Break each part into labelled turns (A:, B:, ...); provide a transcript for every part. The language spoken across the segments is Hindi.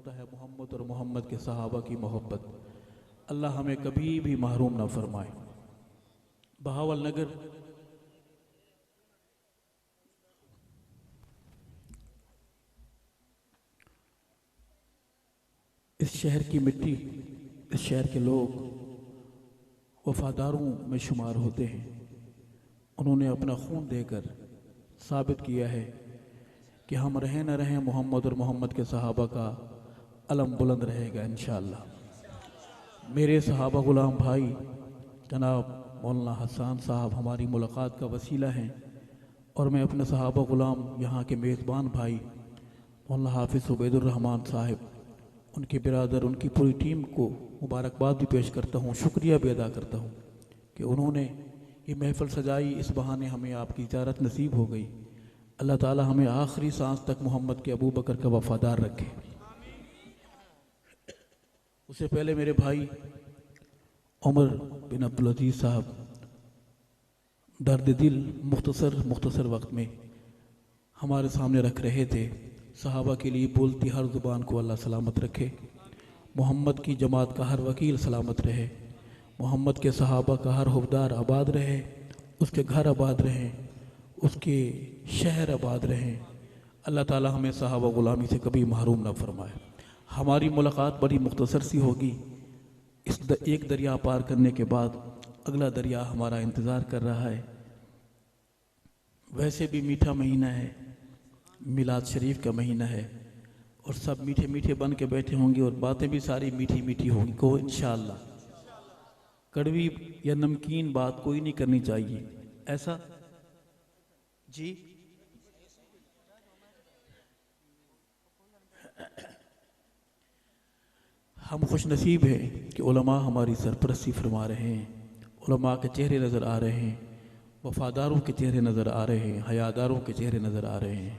A: होता है मोहम्मद और मोहम्मद के सहाबा की मोहब्बत। अल्लाह हमें कभी भी महरूम ना फरमाए। बहावल नगर इस शहर की मिट्टी, इस शहर के लोग वफादारों में शुमार होते हैं। उन्होंने अपना खून देकर साबित किया है कि हम रहें न रहें, मोहम्मद और मोहम्मद के सहाबा का अलम बुलंद रहेगा इंशाअल्लाह। मेरे सहाबा गुलाम भाई जनाब मौलाना हसन साहब हमारी मुलाकात का वसीला हैं, और मैं अपने सहाबा गुलाम यहाँ के मेज़बान भाई मौलाना हाफिज़ उबैदुर्रहमान साहब, उनके बिरादर, उनकी पूरी टीम को मुबारकबाद भी पेश करता हूँ, शुक्रिया भी अदा करता हूँ कि उन्होंने ये महफ़िल सजाई। इस बहाने हमें आपकी ज़ियारत नसीब हो गई। अल्लाह ताला हमें आखिरी सांस तक मोहम्मद के अबू बकर का वफ़ादार रखे। उससे पहले मेरे भाई उमर बिन अब्दुल अजीज़ साहब दर्द दिल मुख्तसर वक्त में हमारे सामने रख रहे थे। सहाबा के लिए बोलती हर ज़ुबान को अल्लाह सलामत रखे। मोहम्मद की जमात का हर वकील सलामत रहे। मोहम्मद के सहाबा का हर हुबदार आबाद रहे, उसके घर आबाद रहें, उसके शहर आबाद रहें। अल्लाह ताला हमें सहाबा ग़ुलामी से कभी महरूम ना फरमाए। हमारी मुलाकात बड़ी मुख्तसर सी होगी। एक दरिया पार करने के बाद अगला दरिया हमारा इंतज़ार कर रहा है। वैसे भी मीठा महीना है, मिलाद शरीफ का महीना है, और सब मीठे मीठे बन के बैठे होंगे और बातें भी सारी मीठी मीठी होंगी को इंशाअल्लाह। कड़वी या नमकीन बात कोई नहीं करनी चाहिए, ऐसा जी। हम खुश नसीब हैं कि उलमा हमारी सरपरस्ती फरमा रहे हैं। उलमा के चेहरे नज़र आ रहे हैं, वफ़ादारों के चेहरे नज़र आ रहे हैं, हयादारों के चेहरे नज़र आ रहे हैं।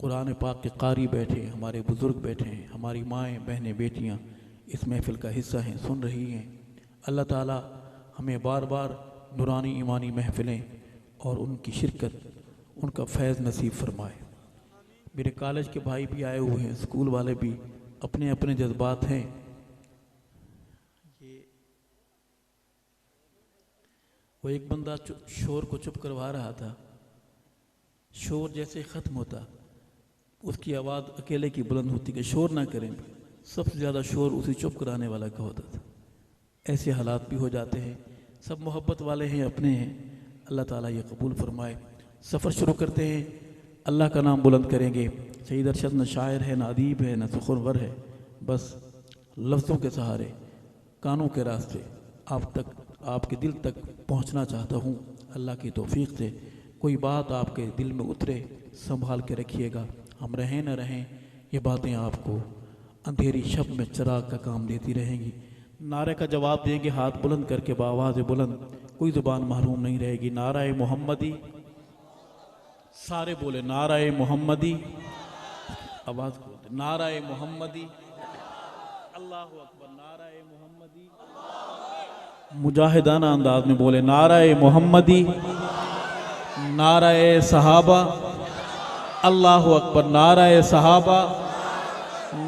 A: कुरान पाक के कारी बैठे, हमारे बुज़ुर्ग बैठे हैं, हमारी माएँ बहनें बेटियाँ इस महफ़िल का हिस्सा हैं, सुन रही हैं। अल्लाह ताला हमें बार बार नूरानी ईमानी महफ़िलें और उनकी शिरकत, उनका फैज़ नसीब फरमाए। मेरे कॉलेज के भाई भी आए हुए हैं, स्कूल वाले भी, अपने अपने जज्बात हैं। वो एक बंदा शोर को चुप करवा रहा था। शोर जैसे ख़त्म होता, उसकी आवाज़ अकेले की बुलंद होती कि शोर ना करें। सबसे ज़्यादा शोर उसी चुप कराने वाला का होता था। ऐसे हालात भी हो जाते हैं। सब मोहब्बत वाले हैं, अपने हैं। अल्लाह ताला ये कबूल फरमाए। सफ़र शुरू करते हैं, अल्लाह का नाम बुलंद करेंगे। सईद अरशद न शायर है, न अदीब है, न सुखनवर है, बस लफ्ज़ों के सहारे, कानों के रास्ते आप तक, आपके दिल तक पहुंचना चाहता हूं। अल्लाह की तौफीक से कोई बात आपके दिल में उतरे, संभाल के रखिएगा। हम रहें न रहें, ये बातें आपको अंधेरी शब में चिराग का काम देती रहेंगी। नारे का जवाब देंगे हाथ बुलंद करके बाआवाज़ बुलंद, कोई ज़ुबान महरूम नहीं रहेगी। नाराए मोहम्मदी, सारे बोले नाराए मोहम्मदी, आवाज़ खोलते नाराए मोहम्मदी, अल्लाह अकबर, नाराए मोहम्मदी। मुजाहिदाना अंदाज में बोले नाराए मोहम्मदी, नाराए सहाबा, अल्लाह अकबर, नाराए सहाबा,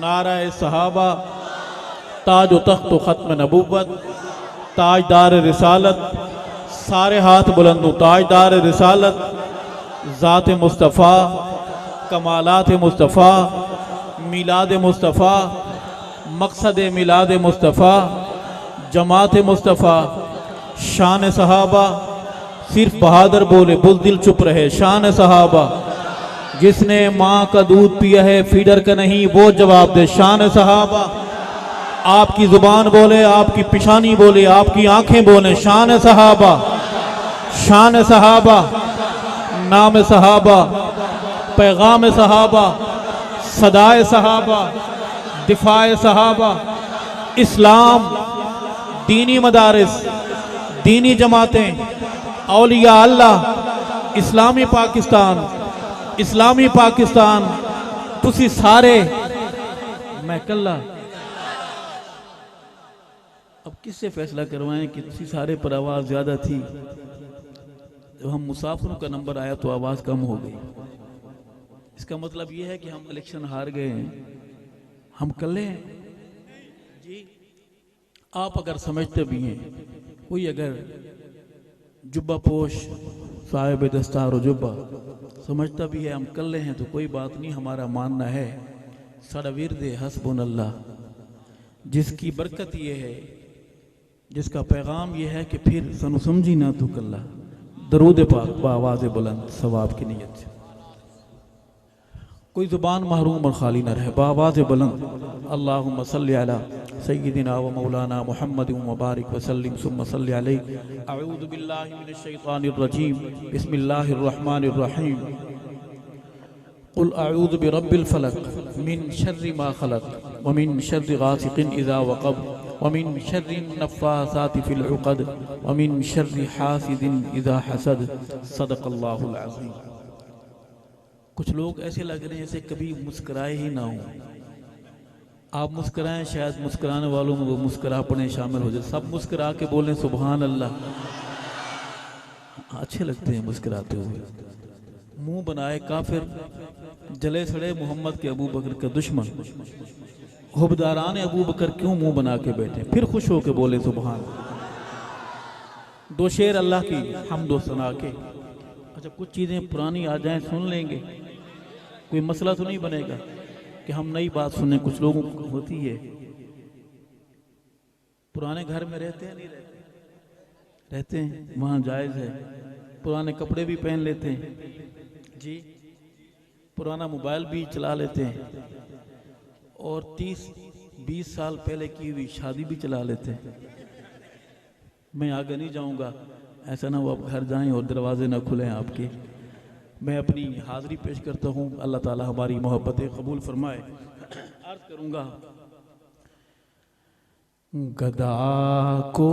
A: नाराए सहाबा। ताज व तख्त व ख़त्म नबूवत, ताजदार रिसालत, सारे हाथ बुलंद, ताजदार रिसालत, ज़ात मुस्तफ़ा, कमालात मुस्तफ़ा, मिलाद मुस्तफ़ा, मकसद मिलाद मुस्तफ़ा, जमात मुस्तफ़ा, शान सहाबा। सिर्फ बहादुर बोले, बुज़दिल चुप रहे। शान सहाबा, जिसने माँ का दूध पिया है फीडर का नहीं, वो जवाब दे। शान सहाबा, आपकी ज़ुबान बोले, आपकी पिशानी बोले, आपकी आंखें बोले। शान सहाबा, शान सहाबा, नाम सहाबा, पैगाम सहाबा, सदाए सहाबा, दिफाए सहाबा। इस्लाम, दीनी मदारिस, दीनी जमातें, औलिया अल्लाह, इस्लामी पाकिस्तान, इस्लामी पाकिस्तान। तुसी सारे, मैं कल्ला अब किससे फैसला करवाएं कि तुसी सारे पर आवाज़ ज़्यादा थी। जब हम मुसाफिरों का नंबर आया तो आवाज़ कम हो गई। इसका मतलब ये है कि हम इलेक्शन हार गए हैं। हम कल्ले हैं जी। आप अगर समझते भी हैं, कोई अगर जुब्बा पोश साहिब दस्तार और जुब्बा समझता भी है हम कल्ले हैं तो कोई बात नहीं। हमारा मानना है साड़ा विरद हस्बुनल्लाह, जिसकी बरकत ये है, जिसका पैगाम ये है कि फिर सनु समझी ना तू कल्ला। दरूद पाक बावाज़ बुलंद सवाब की नीयत से कोई ज़ुबान महरूम और खाली न रहे। बावाज़ बुलंद अल्लाहुम्मा सल्ली अला सय्यिदिना व मौलाना मुहम्मद व बारिक व सल्लिम सुम्मा सल्ली अलैहि। अऊज़ु बिल्लाहि मिनश शैतानिर रजीम, बिस्मिल्लाहिर रहमानिर रहीम। कुल अऊज़ु बिरब्बिल फलक मिन शर्रि मा खलक व मिन शर्रि गासिकिन इज़ा वक़ब व मिन शर्रि नफ़्फ़ासाति फ़िल उक़द व मिन शर्रि हासिदिन इज़ा हसद। सदक़ल्लाहुल अज़ीम। कुछ लोग ऐसे लग रहे हैं जैसे कभी मुस्कुराए ही ना हो। आप मुस्कुराएं, शायद मुस्कुराने वालों में वो मुस्कुरा पड़े, शामिल हो जाए। सब मुस्कुरा के बोलें सुभान अल्लाह। अच्छे लगते हैं मुस्कुराते हुए। मुंह बनाए काफिर, जले सड़े मोहम्मद के अबू बकर का दुश्मन, हुबदारान अबू बकर क्यों मुंह बना के बैठे, फिर खुश हो के बोले सुभान। दो शेर अल्लाह की हम्द व सना के। अच्छा, कुछ चीज़ें पुरानी आ जाएं सुन लेंगे, कोई मसला तो नहीं बनेगा कि हम नई बात सुने। कुछ लोगों को होती है, पुराने घर में रहते हैं, नहीं रहते, रहते हैं, वहाँ जायज़ है। पुराने कपड़े भी पहन लेते हैं जी, पुराना मोबाइल भी चला लेते हैं और 30-20 साल पहले की हुई शादी भी चला लेते हैं। मैं आगे नहीं जाऊँगा, ऐसा ना वो आप घर जाएं और दरवाजे ना खुलें आपके। मैं अपनी हाज़िरी पेश करता हूँ। अल्लाह ताला हमारी मोहब्बतें कबूल फरमाए। अर्ज़ करूँगा, गदा को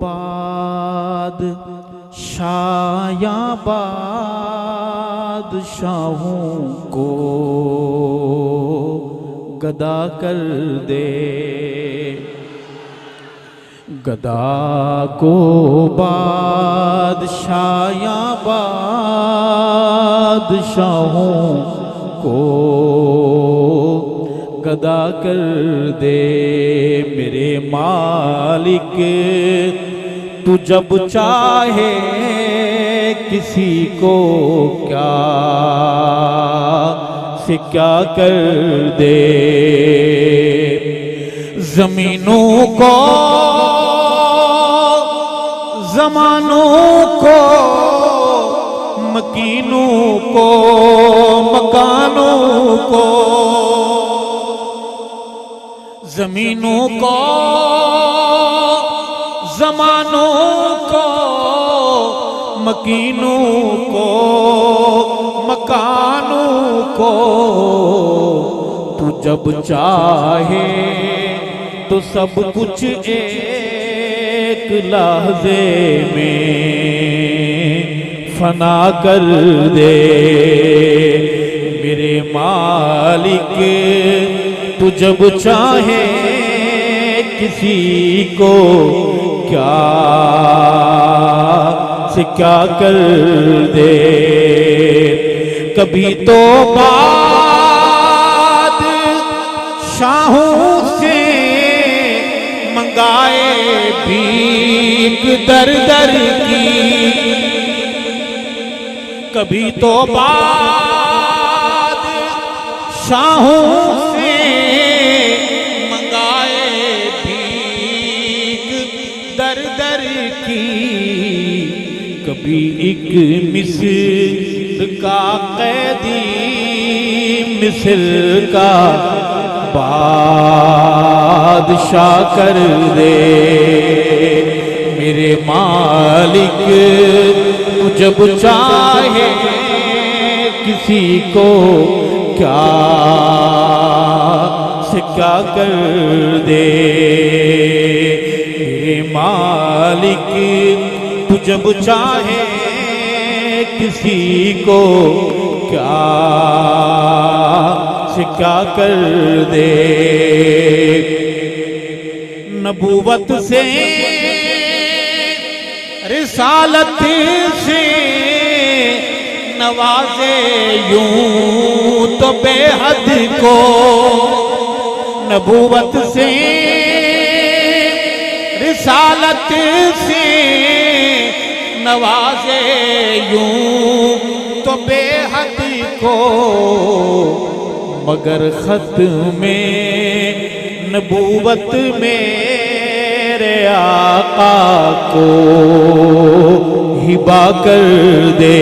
A: बाद शाया बादशाहों को गदा कर दे, गदा को बादशाया बादशाहों को गदा कर दे। मेरे मालिक तू जब चाहे किसी को क्या से क्या कर दे। जमीनों को जमानों को मकीनों को मकानों को, जमीनों को जमानों को मकीनों को मकानों को, तू जब चाहे तो सब कुछ एक लहज़े में फना कर दे। मेरे मालिक तू जब चाहे किसी को क्या से क्या कर दे। कभी तो बादशाहों से मंगाए भीख दर दर की, कभी तो बादशाहों से मंगाए भीख दर दर की, कभी एक मिस्र का कैदी मिस्र का बादशाह कर दे। मेरे मालिक तू जब चाहे किसी को क्या से क्या कर दे। मेरे मालिक तू जब चाहे किसी को क्या से क्या कर दे। नबूवत से रिसालत से नवाजे यूं तो बेहद को,
B: नबूवत से रिसालत से नवाजे यूं तो बेहद को, मगर खत में नबूवत मेरे आका को हिबा कर दे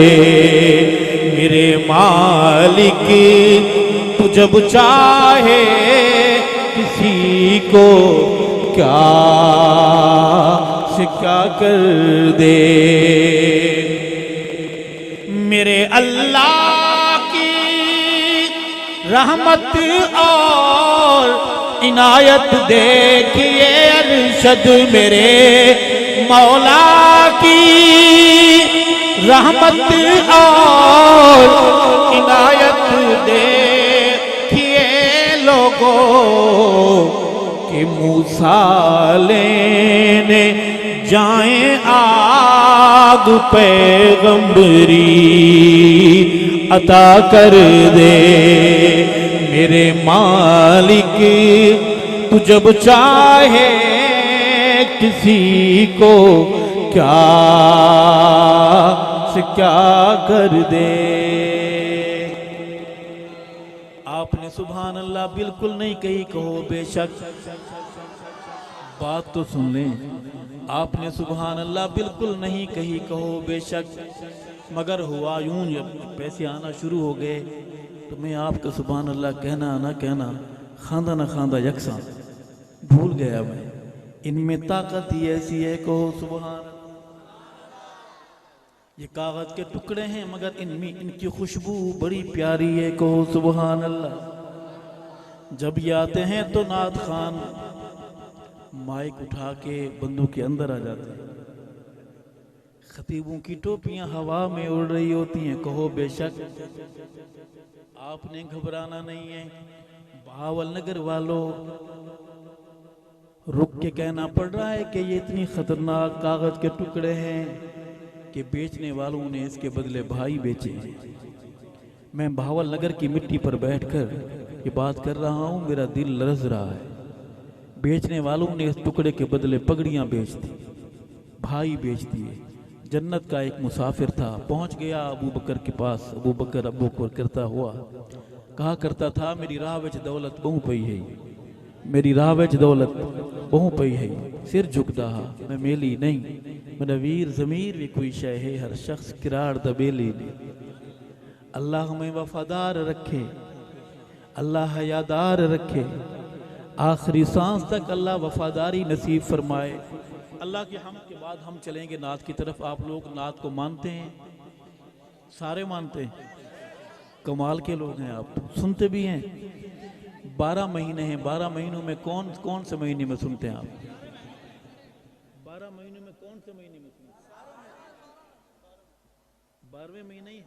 B: मेरे मालिक। तू जब चाहे किसी को क्या से क्या कर दे। मेरे अल्लाह की रहमत और इनायत देखिए अरशद मेरे मौला की रहमत और इनायत देखिए लोगों कि मूसा लेने जाएं आग पैगंबरी अता कर दे मेरे मालिक। तू जब चाहे किसी को क्या से क्या कर दे।
A: आपने सुभान अल्लाह बिल्कुल नहीं कही, कहो बेशक। बात तो सुन लें, आपने सुभान अल्लाह बिल्कुल नहीं कही, कहो बेशक। मगर हुआ यूं, जब पैसे आना शुरू हो गए तो मैं आपका सुभान अल्लाह कहना ना कहना, खांदा ना खांदा यकसा भूल गया मैं। इनमें ताकत ही ऐसी है, कहो सुभान। ये कागज के टुकड़े हैं मगर इनमें इनकी खुशबू बड़ी प्यारी है, कहो सुभान अल्लाह। जब ये आते हैं तो नात खान माइक उठा के बंदों के अंदर आ जाते हैं। खतीबों की टोपियां हवा में उड़ रही होती हैं, कहो बेशक। आपने घबराना नहीं है। बहावल नगर वालों, रुक के कहना पड़ रहा है कि ये इतनी खतरनाक कागज के टुकड़े हैं कि बेचने वालों ने इसके बदले भाई बेचे हैं। मैं बहावल नगर की मिट्टी पर बैठकर ये बात कर रहा हूँ, मेरा दिल लरज रहा है। बेचने वालों ने इस टुकड़े के बदले पगड़ियाँ बेच दी, भाई बेच दिए। जन्नत का एक मुसाफिर था, पहुंच गया अबू बकर के पास। अबू बकर अबू बकर करता हुआ कहा करता था, मेरी राह विच दौलत बहु पई है, मेरी राह विच दौलत बहु पई है। सिर झुकदा मैं मेली नहीं, मेरा वीर ज़मीर भी कोई शय है, हर शख्स किराड़ दबेली ने। अल्लाह हमें वफादार रखे, अल्लाह हयादार रखे, आखिरी सांस तक अल्लाह वफादारी नसीब फरमाए। अल्लाह के हम के बाद हम चलेंगे नात की तरफ। आप लोग नात को मानते हैं? सारे मानते हैं? कमाल के लोग हैं आप, सुनते भी हैं। 12 महीने हैं, 12 महीनों में कौन कौन से महीने में सुनते हैं आप? 12 महीनों में कौन से महीने में सुनते हैं? 12वें महीने ही?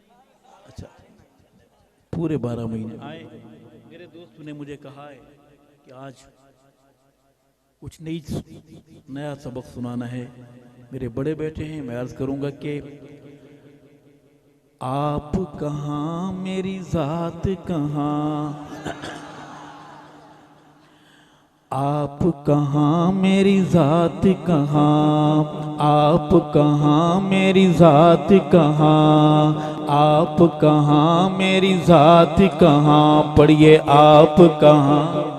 A: अच्छा, पूरे 12 महीने आए। मेरे दोस्त ने मुझे कहा है कि आज कुछ नया सबक सुनाना है। मेरे बड़े बेटे हैं, मैं अर्ज करूंगा कि आप कहाँ मेरी जात कहाँ, आप कहाँ मेरी जात कहाँ, आप कहाँ मेरी जात कहाँ, आप कहाँ मेरी जात कहाँ। पढ़िए आप कहाँ,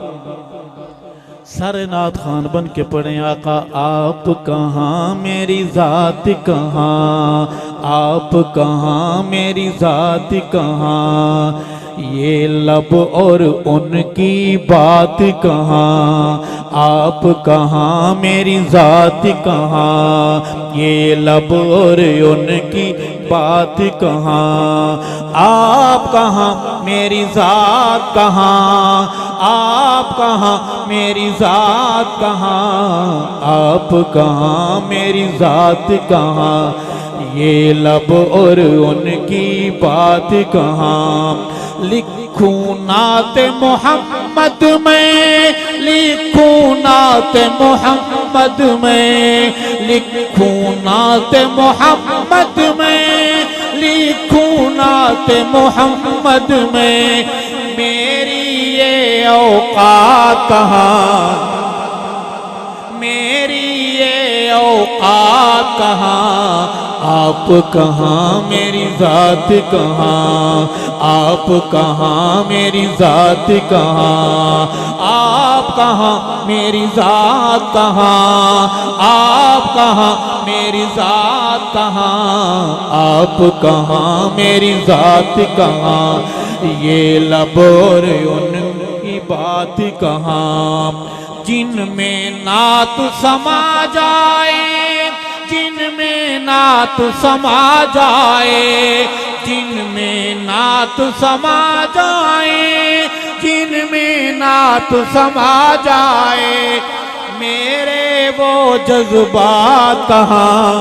A: सारे नात खान बन के पढ़े आका। आप कहाँ मेरी जात कहाँ, आप कहाँ मेरी जात कहाँ। ये लब और उनकी बात कहाँ, आप कहाँ मेरी जात कहाँ। ये लब और उनकी बात कहाँ, आप कहाँ मेरी जात कहाँ, आप कहाँ मेरी जात कहाँ, आप कहाँ मेरी जात कहाँ। ये लब और उनकी बात कहाँ। लिखूं नात मोहम्मद में, लिखूं नात मोहम्मद में, लिखूं नात मोहम्मद में, लिखूं नात मोहम्मद में।
B: मेरी ये औकात कहाँ, मेरी ये औकात कहाँ, आप कहाँ मेरी ज़ात कहाँ, आप कहाँ मेरी ज़ात कहाँ, आप कहाँ मेरी ज़ात कहाँ, आप कहाँ मेरी ज़ात कहाँ, आप कहाँ मेरी ज़ात कहाँ, ये लब और उनकी बात कहाँ, जिनमें नात समा जाए, जिनमें नात समा जाए, जिनमें नात समा जाए, जिनमें नात समा जाए, मेरे वो जज्बात कहाँ,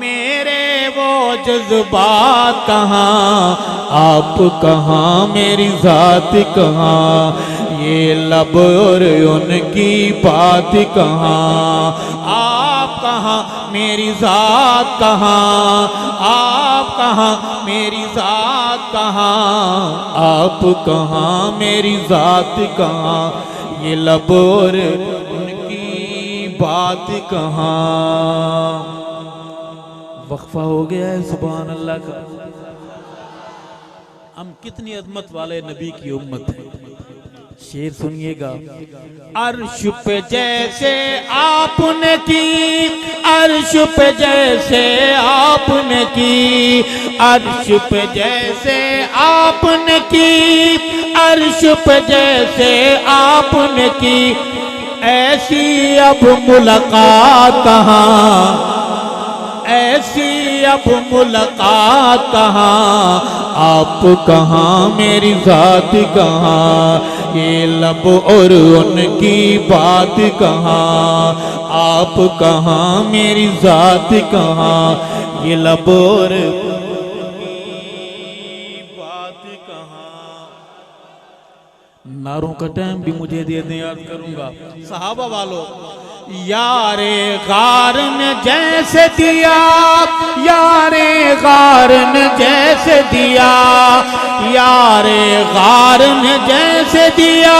B: मेरे वो जज्बात कहाँ, आप कहाँ मेरी ज़ात कहाँ, ये लब और उनकी बात कहाँ, आप कहाँ मेरी ज़ात कहाँ, आप कहाँ मेरी ज़ात कहाँ, आप कहाँ मेरी ज़ात कहाँ, ये लब और उनकी बात कहाँ।
A: वक्फा हो गया है सुभान अल्लाह का। हम कितनी अजमत वाले नबी की उम्मत है। शेर सुनिएगा।
B: अर्श पे जैसे आपने की, अर्श पे जैसे आपने की, अर्श पे जैसे आपने की, अर्श पे जैसे आपने की, ऐसी अब मुलाकात कहाँ, ऐसी अब मुलाकात कहाँ, आप कहाँ मेरी ज़ात कहाँ, ये लब और उनकी बात कहाँ, आप कहाँ मेरी ज़ात कहाँ, ये लब और उनकी बात कहाँ।
A: नारों का टाइम भी मुझे दे दें, याद करूंगा।
B: सहाबा वालों, यारे गार ने जैसे दिया, यारे गार ने जैसे दिया, यारे गार ने जैसे दिया,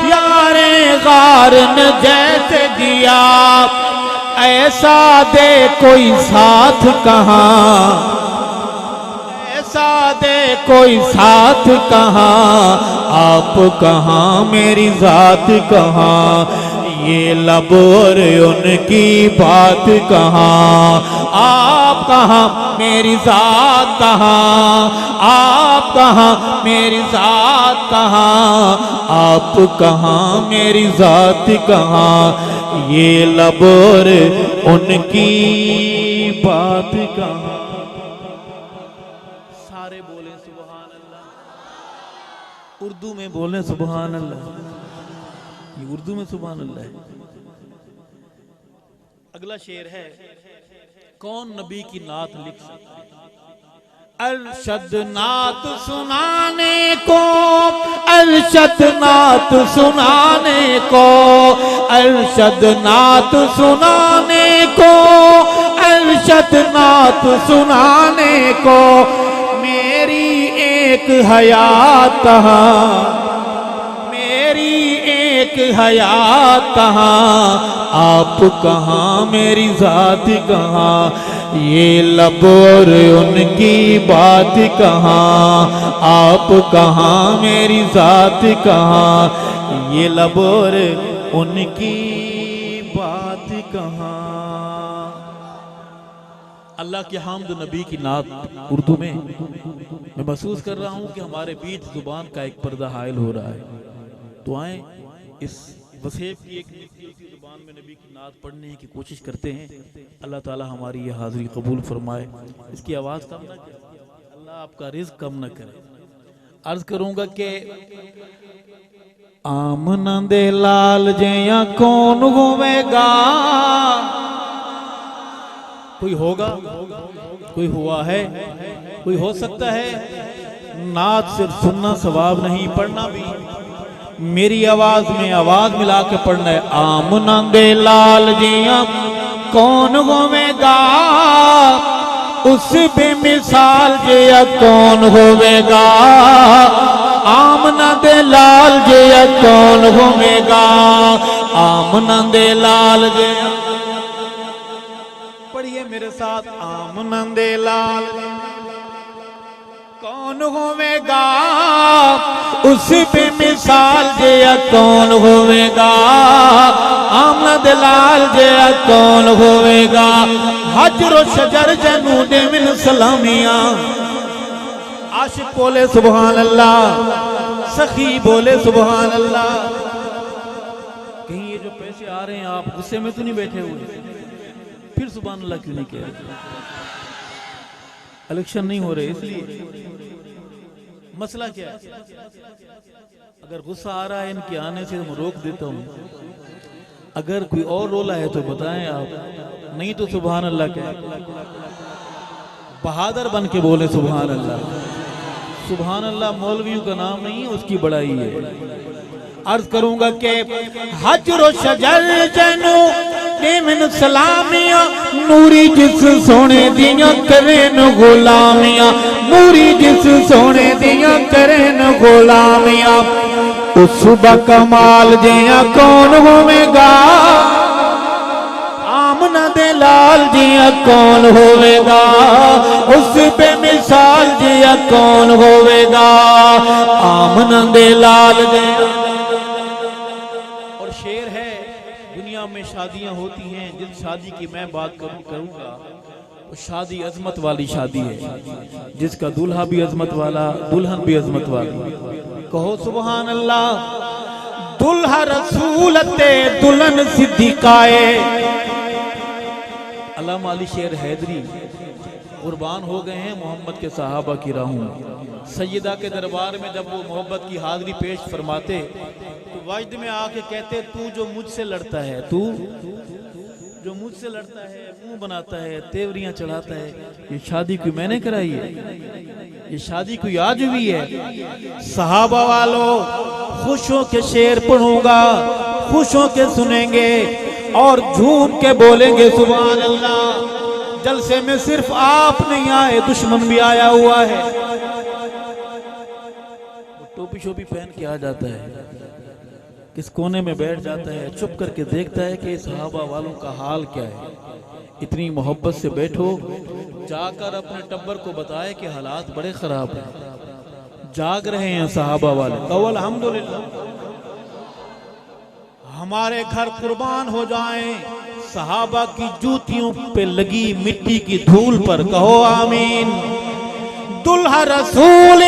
B: यारे गार ने जैसे दिया, ऐसा दे कोई साथ कहाँ, ऐसा दे कोई साथ कहाँ, आप कहाँ मेरी ज़ात कहाँ, ये लब और उनकी बात कहाँ, आप कहाँ मेरी ज़ात कहाँ, आप कहाँ मेरी ज़ात कहाँ, आप कहाँ मेरी ज़ात कहाँ, ये लब और उनकी बात कहाँ।
A: सारे बोले सुभान अल्लाह। उर्दू में बोले सुभान अल्लाह। ये उर्दू में सुभान अल्लाह है। अगला शेर है, कौन नबी की नात लिख सकता है?
B: अरशद नात सुनाने को, अरशद नात सुनाने को, अरशद नात सुनाने को, अरशद नात सुनाने को, मेरी एक हयात कहाँ, मेरी एक हयात कहाँ, आप कहाँ मेरी ज़ात कहाँ, ये लब और उनकी बात कहाँ, आप कहाँ मेरी ज़ात कहाँ, ये लब और उनकी बात कहाँ।
A: अल्लाह की हामद नबी की नात उर्दू में मैं महसूस कर रहा हूँ कि हमारे बीच जुबान का एक पर्दा हायल हो रहा है। तो आए इस वसेब की एक जुबान में नबी की नात पढ़ने की कोशिश करते हैं। अल्लाह ताला हमारी ये हाज़िरी कबूल फरमाए। इसकी आवाज़ कम ना करे, अल्लाह आपका रिज़्क़ कम ना करे। अर्ज करूँगा कि
B: आमना दे लाल जया कौन होवेगा,
A: कोई होगा, कोई हुआ है, कोई हो सकता है। नात सिर्फ सुनना सवाब नहीं, पढ़ना भी।
B: मेरी आवाज में आवाज मिला के पढ़ना है। आमना दे लाल जिया कौन होवेगा, उस बेमिसाल जिया कौन होवेगा, आमना दे लाल जिया कौन होवेगा, आमना दे लाल जिया। पढ़िए मेरे साथ, आमना दे लाल कौन होवेगा, उस बेमिसाल जिया कौन होवेगा, आमना दे लाल जिया कौन होवेगा। हजरो शजर जनू देविन सलामिया, आशिक बोले सुभान अल्लाह, सखी बोले सुभान अल्लाह।
A: कहीं ये जो पैसे आ रहे हैं आप गुस्से में तो नहीं बैठे हुए? फिर सुभान अल्लाह क्यों नहीं कह रहे? इलेक्शन नहीं हो रहे इसलिए। मसला क्या है? अगर गुस्सा आ रहा है इनके आने से तो मैं रोक देता हूँ। अगर कोई और रोला है तो बताएं आप, नहीं तो सुभान अल्लाह कहें। बहादुर बन के बोले सुभान अल्लाह। सुभान अल्लाह मौलवियों का नाम नहीं है, उसकी बड़ाई है। अर्ज करूंगा कि हजरो शजर जनू देविन सलामिया, नूरी जिस सोने दिया करें गुलामिया, नूरी जिस सोने दिया करें गुलामिया। उस बकमाल जिया कौन होवेगा, आमना दे लाल जिया कौन होवेगा, उस बेमिसाल जिया कौन होवेगा, आमना दे लाल जिया। और शेर है, दुनिया में शादियां होती हैं, जिस शादी की मैं बात करूंगा वो शादी अजमत वाली शादी है, जिसका दूल्हा भी अजमत वाला, दुल्हन भी अजमत वाली। कहो सुभान अल्लाह। दुल्हा रसूल ते दुल्हन सिद्दीकाए। अल्लामा अली शेर हैदरी कुर्बान हो गए हैं मोहम्मद के सहाबा की राहों में। सैयदा के दरबार में जब वो मोहब्बत की हाजिरी पेश फरमाते तो वजद में आके कहते, तू जो मुझसे लड़ता है, तू जो मुझसे लड़ता है, मुंह बनाता है, तेवरियां चढ़ाता है, ये शादी कोई मैंने कराई है? ये शादी कोई आज हुई है? सहाबा वालों, खुशों के शेर पढ़ूंगा, खुशों के सुनेंगे और झूम के बोलेंगे सुभान अल्लाह। जलसे में सिर्फ आप नहीं आए, दुश्मन भी आया हुआ है। टोपी शोपी पहन के आ जाता है, किस कोने में बैठ जाता है, चुप करके देखता है कि सहाबा वालों का हाल क्या है। इतनी मोहब्बत से बैठो, जाकर अपने टब्बर को बताए कि हालात बड़े खराब हैं, जाग रहे हैं सहाबा वाले। कहो अल्हम्दुलिल्लाह। हमारे घर कुर्बान हो जाएं सहाबा की जूतियों पे लगी मिट्टी की धूल पर, कहो आमीन। दुल्हा रसूल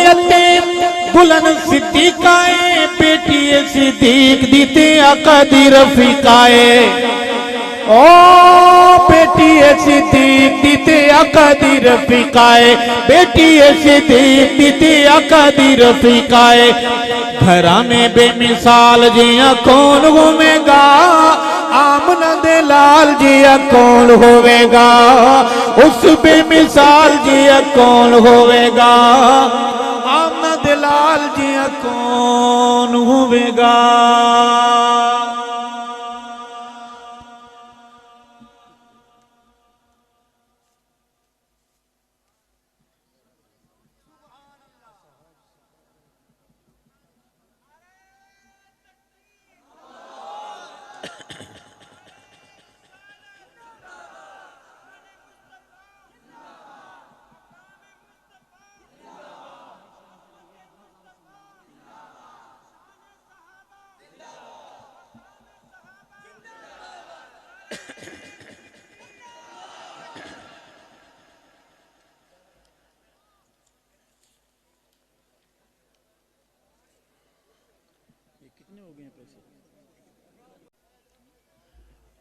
A: दुल्हन सिद्दीकाए, बेटी सिद्दीक दीते आका दी रफीकाए। ओ बेटी सिद्दीक दीते आका दी रफीकाए, बेटी सिद्दीक दीते आका दी रफीकाए। घराने बेमिसाल जिया कौन घूमेगा, आमना दे लाल जिया कौन होवेगा, उस बेमिसाल जिया कौन होवेगा, आमना दे लाल जिया कौन होवेगा।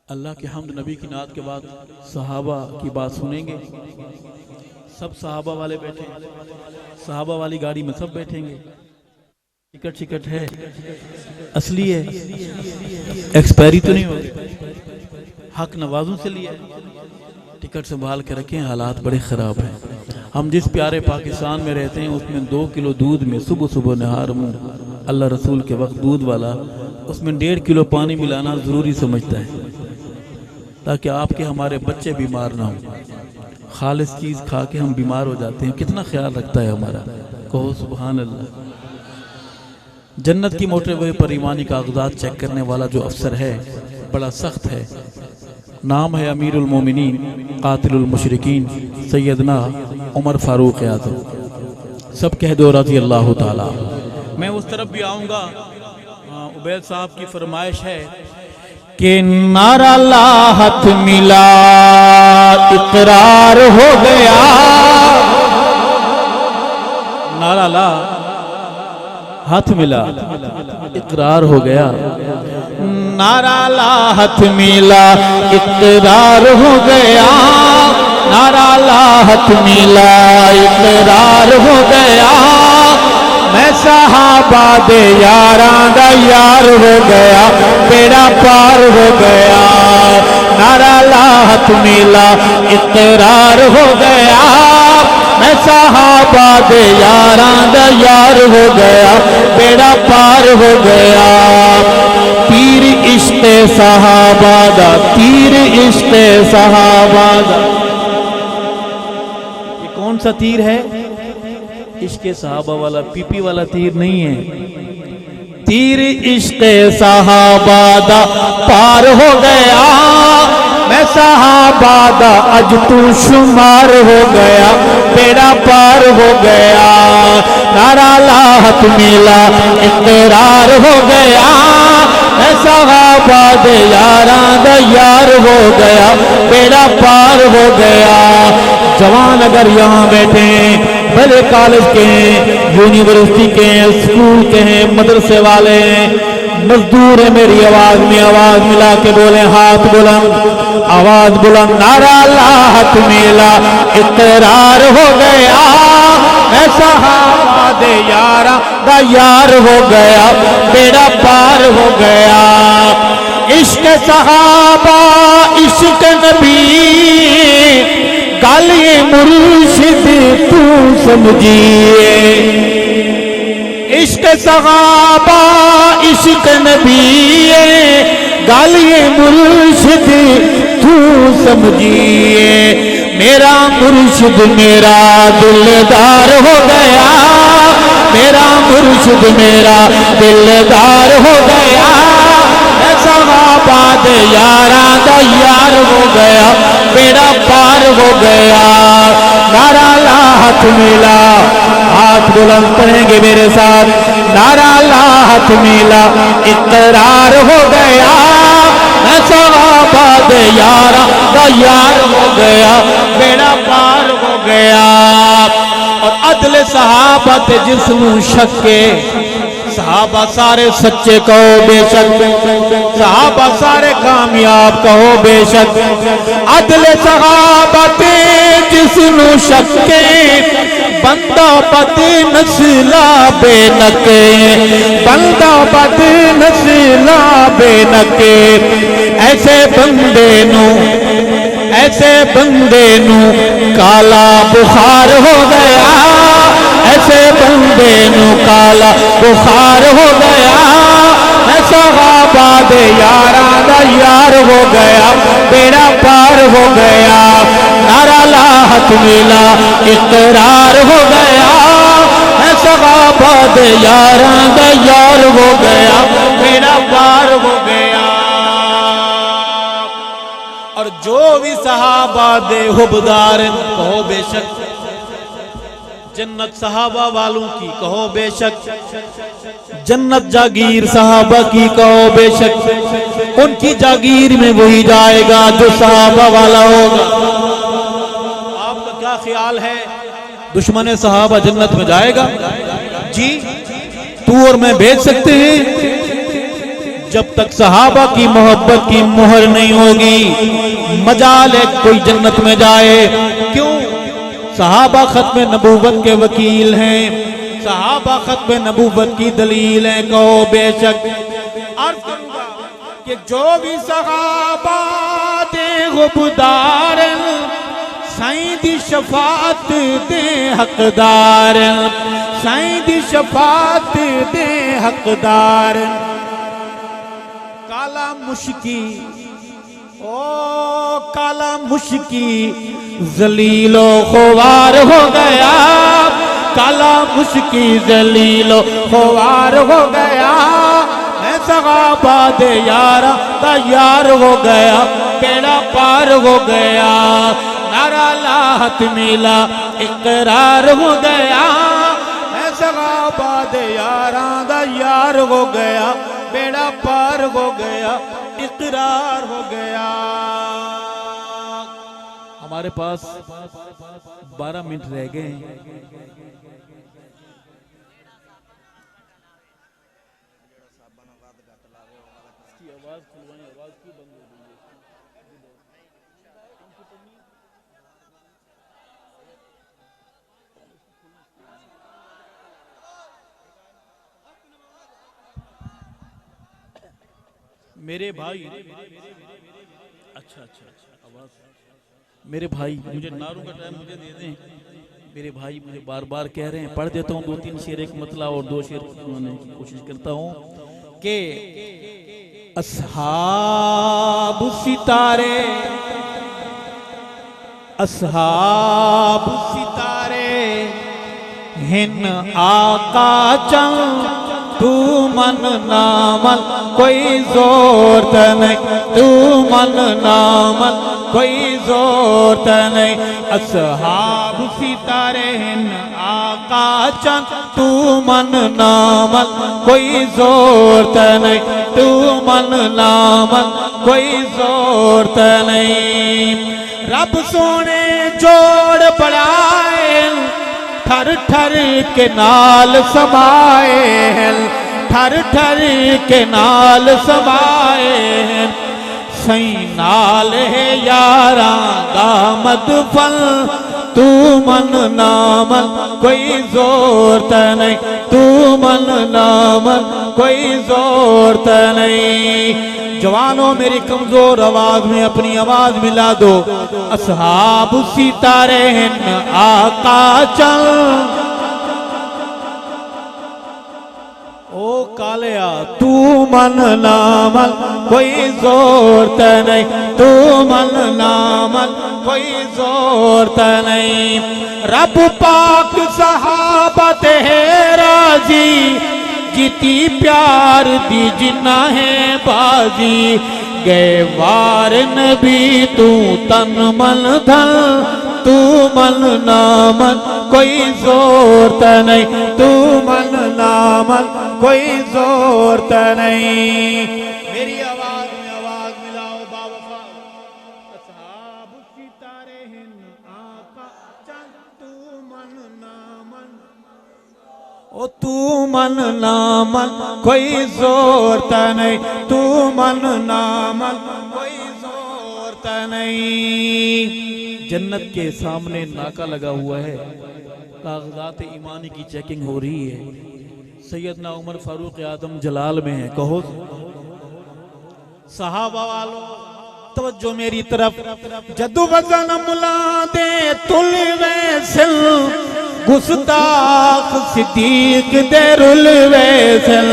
A: अल्लाह के हम्द नबी की नात के बाद सहाबा की बात सुनेंगे। सब सहाबा वाले बैठे, सहाबा वाली गाड़ी में सब बैठेंगे। टिकट शिकट है, असली है, एक्सपायरी तो नहीं होगी, हक नवाजों से लिया। टिकट संभाल के रखें, हालात बड़े ख़राब हैं। हम जिस प्यारे पाकिस्तान में रहते हैं उसमें 2 किलो दूध में सुबह सुबह नहार मुँह अल्लाह रसूल के वक्त दूध वाला, उसमें 1.5 किलो पानी मिलाना ज़रूरी समझता है ताकि आपके हमारे बच्चे बीमार ना हों। खालिस चीज़ खा के हम बीमार हो जाते हैं, कितना ख्याल रखता है हमारा। कहो सुभान अल्लाह। जन्नत की मोटरवे पर ईमानी कागजात चेक करने वाला जो अफसर है बड़ा सख्त है। नाम है अमीरुल मोमिनीन कातिलुल मुशरिकीन सैयदना उमर फारूक आज़म। सब कह दो रज़ी अल्लाह ताला। मैं उस तरफ भी आऊँगा। उबैद साहब की फरमाइश है
B: कि नारा ला हाथ मिला इकरार हो गया।
A: नारा ला हाथ मिला इकरार हो गया।
B: नारा ला हाथ मिला इकरार हो गया। नारा ला हाथ मिला इकरार हो गया। मैं सहाबा दे यारां दा यार हो गया, बेड़ा पार हो गया। नारा ला हाथ मिला इकरार हो गया। मैं सहाबा दे यारां दा यार हो गया, बेड़ा पार हो गया। तीर इश्क़े सहाबा दा, तीर इश्क़े सहाबा दा।
A: ये कौन सा तीर है? इश्क़े सहाबा वाला, पीपी वाला तीर नहीं है।
B: तीर इश्क़े सहाबा दा पार हो गया। मैं सहाबा दा अज तू शुमार हो गया, बेड़ा पार हो गया। नारा ला हाथ मिला इकरार हो गया। मैं सहाबा दे यारां दा यार हो गया, बेड़ा पार हो गया। जवान अगर यहाँ बैठे, बड़े कॉलेज के हैं, यूनिवर्सिटी के हैं, स्कूल के हैं, मदरसे वाले हैं, मजदूर है, मेरी आवाज में आवाज मिला के बोले, हाथ बुलंद, आवाज बुलंद। नारा ला हाथ मिला इकरार हो गया। मैं सहाबा दे यारा दा यार हो गया, बेड़ा पार हो गया। इश्क सहाबा इश्क नबी, गल ये मुर्शिद तू समझिए। इश्क सहाबा इश्क नबी, गल ये मुर्शिद तू समझिए। मेरा मुर्शिद मेरा दिलदार हो गया। मेरा मुर्शिद मेरा दिलदार हो गया। सहाबा दे यारां दा यार हो गया, बेड़ा पार हो गया। नारा ला हाथ मिला, हाथ बुलंद करेंगे मेरे साथ। नारा ला हाथ मिला इकरार हो गया। मैं सहाबा दे यारां दा यार हो गया, बेड़ा पार हो गया। और अदल सहाबा ते जिसनू शक्के, सहाबा सारे सच्चे कहो बेशक, सहाबा सारे कामयाब कहो बेशक। अदल सहाबा ते जिसनू शक्के, बंदा बद नस्ला बेनके, बंदा बद नस्ला बेनके। ऐसे बंदे नू, ऐसे बंदे नू काला बुखार हो गया। ऐसे बंदे नू काला बुखार हो गया। मैं सहाबा दे यारां दा यार हो गया, बेड़ा पार हो गया। नारा ला हाथ मिला इकरार हो गया। मैं सहाबा दे यारां दा यार हो गया, बेड़ा पार हो गया। और जो भी सहाबा दे हुबदार कहो बेशक, जन्नत सहाबा वालों की कहो बेशक, जन्नत जागीर सहाबा की कहो बेशक। उनकी जागीर में वही जाएगा जो सहाबा वाला होगा। आपका क्या ख्याल है, दुश्मन सहाबा जन्नत में जाएगा? जी, तू और मैं भेज सकते हैं? जब तक सहाबा की मोहब्बत की मोहर नहीं होगी, मजाल है कोई जन्नत में जाए। क्यों? सहाबा खत्म नबूवत के वकील हैं, सहाबा खत्म नबूवत की दलील है कहो बेशक। अर्ज करूंगा कि जो भी सहाबा दे गुबदार, साईं दी शफाअत दे हकदार, साईं दी शफाअत दे हकदार। काला मुश्की ओ काला मुश्की जलीलो खुवार हो गया, काला मुश्की जलीलो खुवार हो गया, मैं सहाबा दे यारा तैयार हो गया, बेड़ा पार हो गया, नारा लात मिला इकरार हो गया, मैं सहाबा दे यारा तैयार हो गया, बेड़ा पार हो गया, इकरार हो गया।
A: हमारे पास 12 मिनट रह गए हैं। मेरे भाई, अच्छा आवाज, मेरे भाई मुझे नारू का टाइम मुझे दे दें। मेरे भाई मुझे बार बार कह रहे हैं, पढ़ देता हूँ 2-3 शेर, एक मतला और 2 शेर सुनाने की कोशिश करता हूँ कि अस्हाब सितारे, अस्हाब सितारे हिन आका चंद, तू मन नामन कोई जोर नहीं, तू मन नामन कोई जोर नहीं, अस्हाब सितारे हिन आका चंद, तू मन नामन कोई जोर नहीं, तू मन नामन कोई जोर नहीं। रब सोने जोड़ बढ़ाए, ठर ठर के नाल समाए, ठर ठर के नाल समाए, सही नाल है यारा दामद फल, तू मन नामन कोई जोर नहीं, तू मन नामन कोई जोर नहीं। जवानों मेरी कमजोर आवाज में अपनी आवाज मिला दो, अस्हाब सितारे हिन आका चल, ओ कालिया तू मन नामन कोई जोर नहीं, तू मन नामन कोई जोर नहीं। रब पाक सहाबा ते राजी, जीती प्यार दी जिन्ना है बाजी, गए वार नबी तू तन मन धन, तू मन नामन कोई जोर नहीं, तू मन नामन कोई जोर नहीं। मेरी आवाज में आवाज मिलाओ बावफा, अस्हाब सितारे हिन आका चंद, तू मन नामन, ओ तू मन नामन कोई जोर नहीं, तू मन नामन कोई जोर नहीं। जन्नत के सामने नाका लगा हुआ है, कागजात ईमानी की चेकिंग हो रही है। सैयदना उमर फारूक आदम जलाल में है, कहो
B: सहाबा वालों तवज्जो मेरी तरफ, जदू वजन मुला दे तुल वैसल, गुस्ताख सिद्दीक दे रुल वैसल,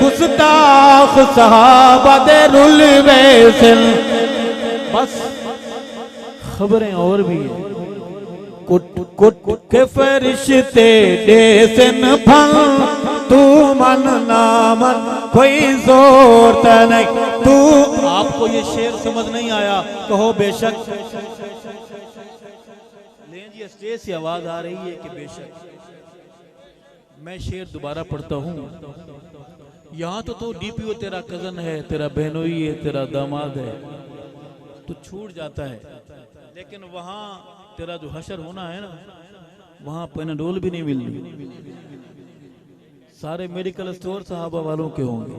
B: गुस्ताख सहाबा दे रुल वैसल।
A: बस खबरें और भी है।
B: कुट कुट के फरिश्ते देसन फल, तू मन नामन कोई जोर नहीं, तू। आपको ये शेर समझ नहीं आया, कहो बेशक।
A: लें जी स्टेज से आवाज आ रही है कि बेशक। मैं शेर दोबारा पढ़ता हूँ। यहाँ तो डीपीओ तेरा कजन है, तेरा बहनोई है, तेरा दामाद है, तो छूट जाता है। लेकिन वहाँ तेरा जो हशर होना है ना, वहाँ पेनाडोल भी नहीं मिलनी। सारे मेडिकल स्टोर साहबा वालों के होंगे,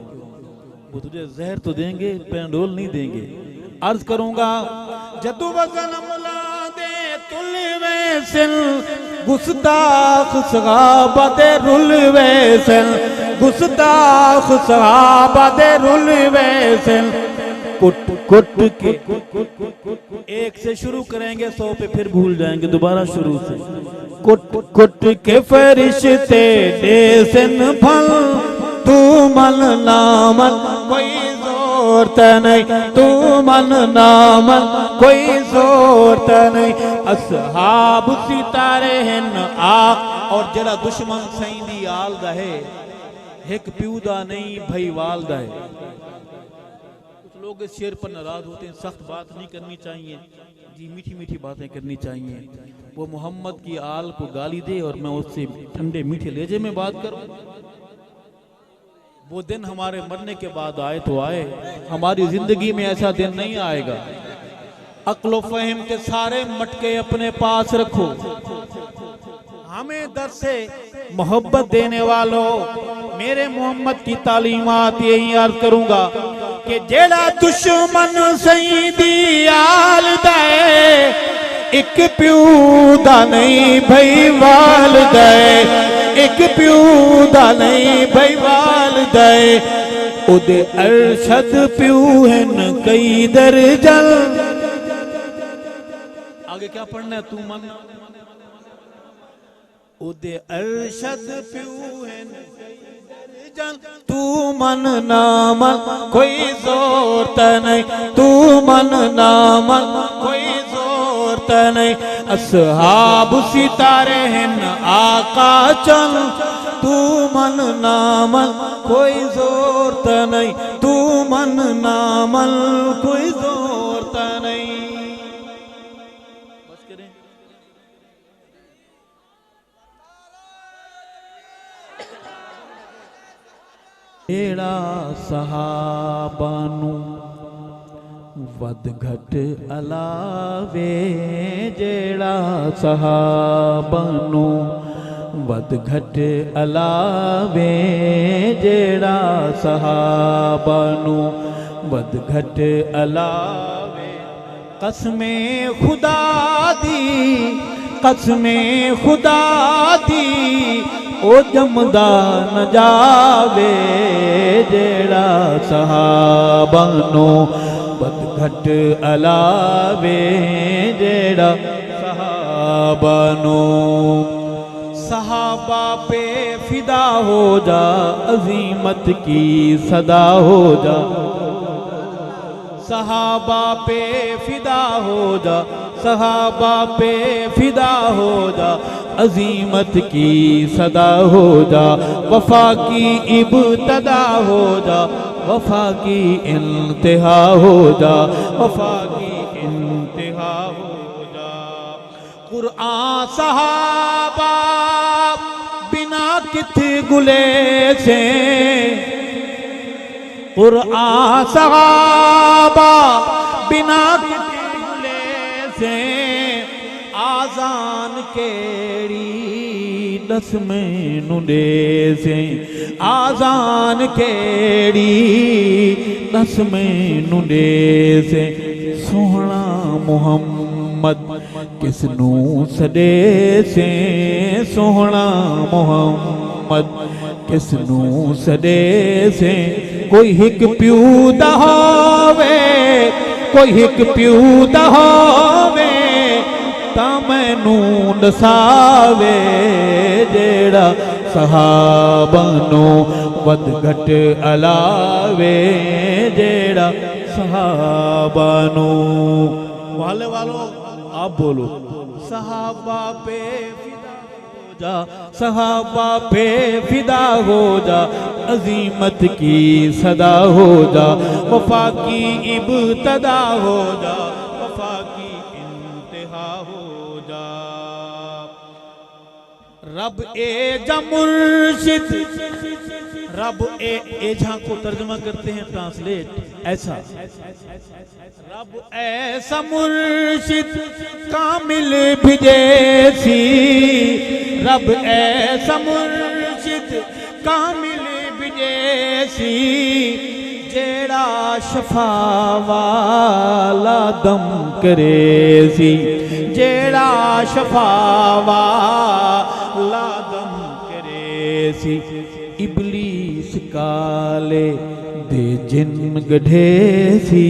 A: वो तुझे जहर तो देंगे, पेनाडोल नहीं देंगे। अर्ज करूंगा,
B: जदू वजन मुला दे तुल वैसल, गुस्ताख सहाबा दे रुल वैसल, गुस्ताख सहाबा दे रुल वैसल। कुट कुट के
A: एक से शुरू करेंगे, 100 पे फिर भूल जाएंगे, दोबारा शुरू से।
B: कुट कुट के फरिश्ते देसन फल, तू मन नामन कोई जोर त नहीं, तू मन नामन कोई जोर त नहीं। असहाब सितारे हैं आख और जरा दुश्मन सही दी आल दा है, एक प्यूदा नहीं भाई वाल दा है। कुछ लोग इस शेर पर नाराज होते हैं, सख्त बात नहीं करनी चाहिए जी, मीठी मीठी बातें करनी चाहिए। वो मोहम्मद की आल को गाली दे और मैं उससे ठंडे मीठे लहजे में बात करूं। वो दिन हमारे मरने के बाद आए तो आए, हमारी जिंदगी में ऐसा दिन नहीं आएगा। अक्ल व फहम के सारे मटके अपने पास रखो। हमें दर से मोहब्बत देने वालों, मेरे मोहम्मद की तालीमात यही अर्ज करूंगा कि जेड़ा दुश्मन सही दी आल दे, एक प्यू दा नहीं भाई वाल दे, एक प्यू दा नहीं भाई वाल दे। उदे अरशद प्यू हैं कई दर्जन। आगे क्या पढ़ना है? तू मन उदे अरशद प्यू हैं तू मन नामन कोई जोर त नहीं, तू मन नामन कोई जोर त नहीं। असहाब सितारे हैं आका चल, तू मन नामन कोई जोर त नहीं, तू मन नामन कोई जोर त नहीं। बस करें। जेड़ा सहाबानू वद घट अलावे, जेड़ा सहाबानू वद घट अलावे, जेड़ा सहाबानू वद घट अलावे। कसमे खुदा दी, कसमे खुदा दी ओ जमदा न जावे, जेड़ा सहाबानो बद घट अलावे, जेड़ा सहाबानो। सहाबा पे फिदा हो जा, अजीमत की सदा हो जा। सहाबा पे फिदा हो जा, सहाबा पे फिदा हो जा, अजीमत की सदा हो जा। वफा की इब्तदा हो जा, वफा की इंतहा हो जा, वफा की इंतहा हो जा। कुरान सहाबा बिना किथ गुले से, कुरान सहाबा बिना किथ गुले से। आजान केड़ी दस में नुडे से, आजान केड़ी दस में नुडे से। सोहना मोहम्मद किसनू सदे से, सोहना मोहम्मद किसनू सदे से। कोई हिक प्यू दा होवे, कोई हिक प्यू दा होवे, ता मैनू दसावे, जेड़ा सहाबानो वद घट अलावे, जेड़ा सहाबानो। वाले वालों आप बोलो, सहाबा पे फिदा हो जा, सहाबा पे फिदा हो जा, अजीमत की सदा हो जा। वफा की इब्तदा हो जा, वफा की इंतहा हो जा। रब ए मुर्शिद, रब ए झा को तर्जुमा करते हैं ट्रांसलेट ऐसा। रब ऐसा मुर्शिद कामिल भी जैसी, रब ऐसा मुर्शिद कामिल भी जैसी। जेड़ा शफा वाला दम करे सी, जेड़ा शफा वाला दम करे सी। इबलीस काले दे जिन गढ़े सी,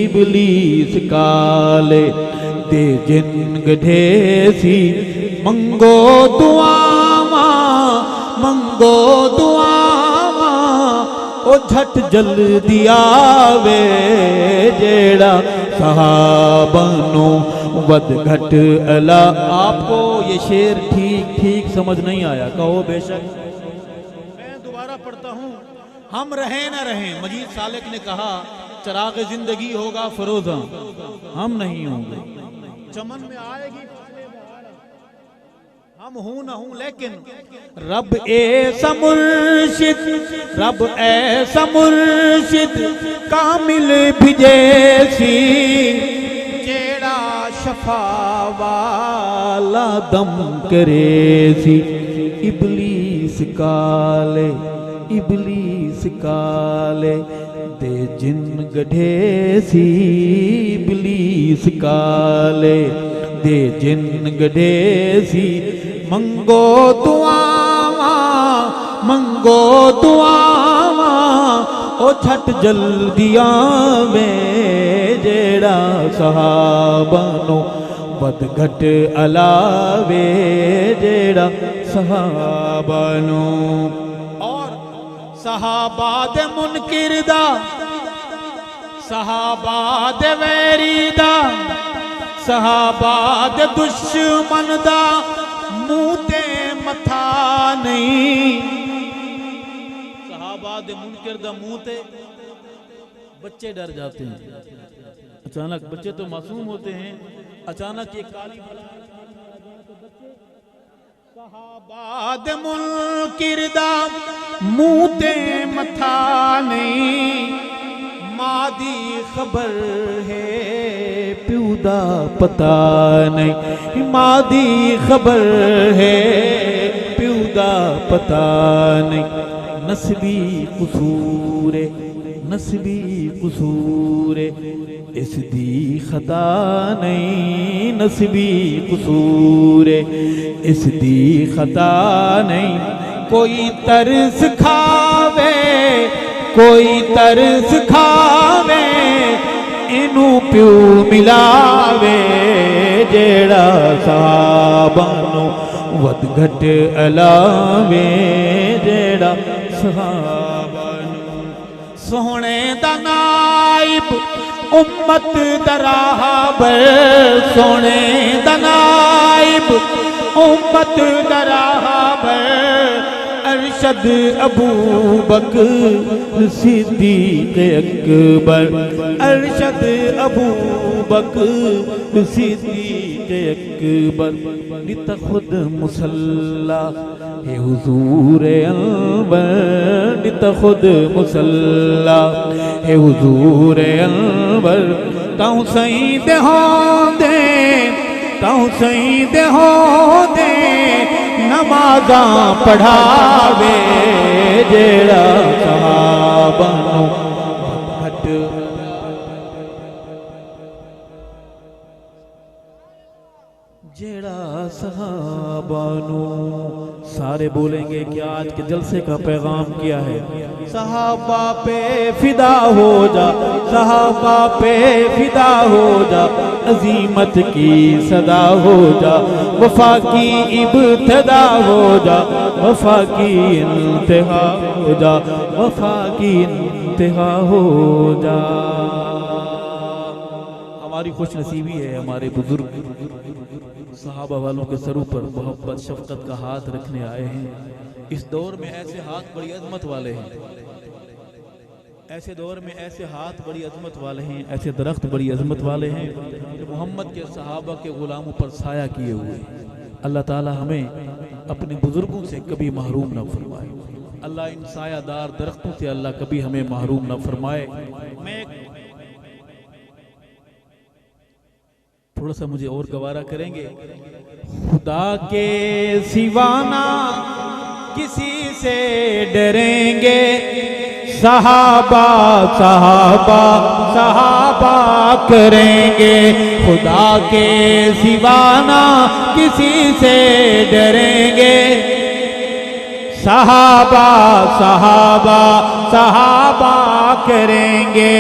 B: इबलीस काले दे जिन गढ़े सी। मंगो दुआवा, मंगो दुआवा, ओ झट जल्दी आवे जेड़ा सहाबानो वद घट अला। आपको ये शेर ठीक ठीक समझ नहीं आया, कहो बेशक। मैं दोबारा पढ़ता हूँ। हम रहें न रहें, मजीद सालिक ने कहा चराग जिंदगी होगा फरोजा, हम नहीं होंगे। चमन में आएगी हम हूं ना हूं, लेकिन रब ऐसा मुर्शिद, रब ऐसा मुर्शिद कामिल भी जैसी जेड़ा शफा वाला दम करे सी। इबलीस काले, इबलीस काले दे जिन गढ़े सी। इबलीस काले दे जिन गढ़े सी। मंगो दुआवा, मंगो दुआवा ओ झट जल्दी आवे जेड़ा सहाबानो वद घट अलावे जेड़ा सहाबानो। और सहाबा दे मुनकिर दा, सहाबा दे वैरी दा, सहाबा दे दुश्मन दा मुंह ते मथा नहीं। सहाबा दे मुनकिर दा मुंह ते बच्चे डर जाते हैं। अचानक बच्चे तो मासूम होते हैं, अचानक ये काली सहाबा दे मुनकिर दा मुंह ते मथा नहीं। मां दी खबर है प्यू दा पता नहीं। मां दी खबर है प्यू दा पता नहीं। नस्बी कसूर, नस्बी कसूर इस दी खता नहीं। नस्बी कसूर इस दी खता नहीं। कोई तरस खावे, कोई तरस खावे इनू प्यू मिलावे जेड़ा सहाबानो वद घट अलावे जेड़ा सहाबानो। सोहणे दा नाइब उम्मत दराबर, सोहणे दा नाइब उम्मत दराबर। अरशद अबू बकर सिद्दीक अकबर, अरशद अबू बकर सिद्दीक अकबर। नित खुद मुसल्ला हे हुजूर अनवर, नित खुद मुसल्ला हे हुजूर अनवर। ताऊ सही दे होंदे, ताऊ सही दे होंदे नमाज़ा पढ़ावे जेड़ा सहाबानो घट। जेड़ा सहाबानो। सारे बोलेंगे कि आज के जलसे का पैगाम क्या है। सहाबा पे फिदा हो जा, सहाबा पे फिदा हो जा। अजीमत की सदा हो जा, वफा की इब्तिदा हो जा, वफा की इंतहा हो जा, वफा की इंतहा हो जा। हमारी खुश नसीबी है हमारे बुजुर्ग सहाबा वालों के सरों पर मोहब्बत शफकत का हाथ रखने आए हैं। इस दौर में ऐसे हाथ बड़ी अजमत वाले हैं, ऐसे दौर में ऐसे हाथ बड़ी अजमत वाले हैं, ऐसे दरख्त बड़ी अजमत वाले हैं जो मोहम्मद के सहाबा के गुलामों पर साया किए हुए। अल्लाह ताला हमें अपने बुजुर्गों से कभी महरूम न फरमाए। अल्लाह इन सायादार दरख्तों से अल्लाह कभी हमें महरूम न फरमाए। मैं थोड़ा सा मुझे और गवारा करेंगे। खुदा के सिवाना किसी से डरेंगे, सहाबा सहाबा सहाबा करेंगे। खुदा के सिवाना किसी से डरेंगे, सहाबा सहाबा सहाबा करेंगे।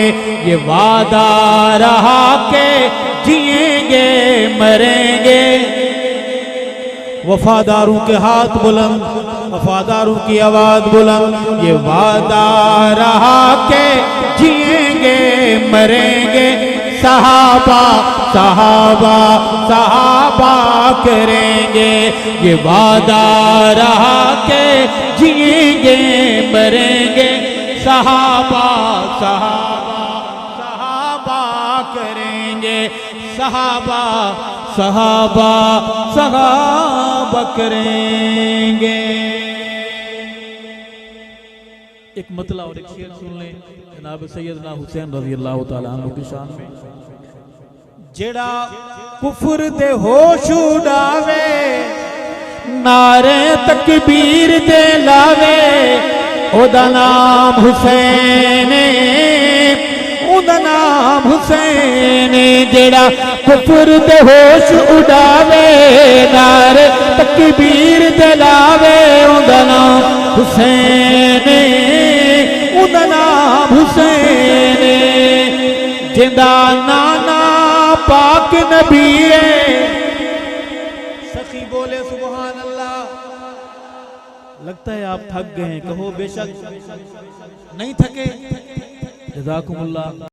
B: ये वादा रहा के जिएंगे मरेंगे। वफादारों के हाथ बुलंद, वफादारों की आवाज बुलंद, ये वादा रहा के जिएंगे मरेंगे सहाबा सहाबा सहाबा करेंगे। ये वादा रहा के जिएंगे मरेंगे सहाबा सहाबा सहाबा करेंगे। सहाबा सहाबा सहाबा करेंगे।
A: एक मतला और एक शेर सुन लें जनाब सैयदना हुसैन रज़ी अल्लाह तआला अन्हु की शान में।
B: जेड़ा कुफर दे होश उड़ावे, नारे तकबीर दे लावे, ओदा नाम हुसैन, ओदा नाम हुसैन। जेड़ा कुफर दे होश उड़ावे, नारे तकबीर दे लावे, ओदा नाम हुसैन, ओदा नाम हुसैन। जिंदा नाना पाक नबी है। सखी बोले सुभान अल्लाह।
A: लगता है आप थक गए हैं, कहो बेशक
B: नहीं थके।
A: जज़ाकुमुल्लाह।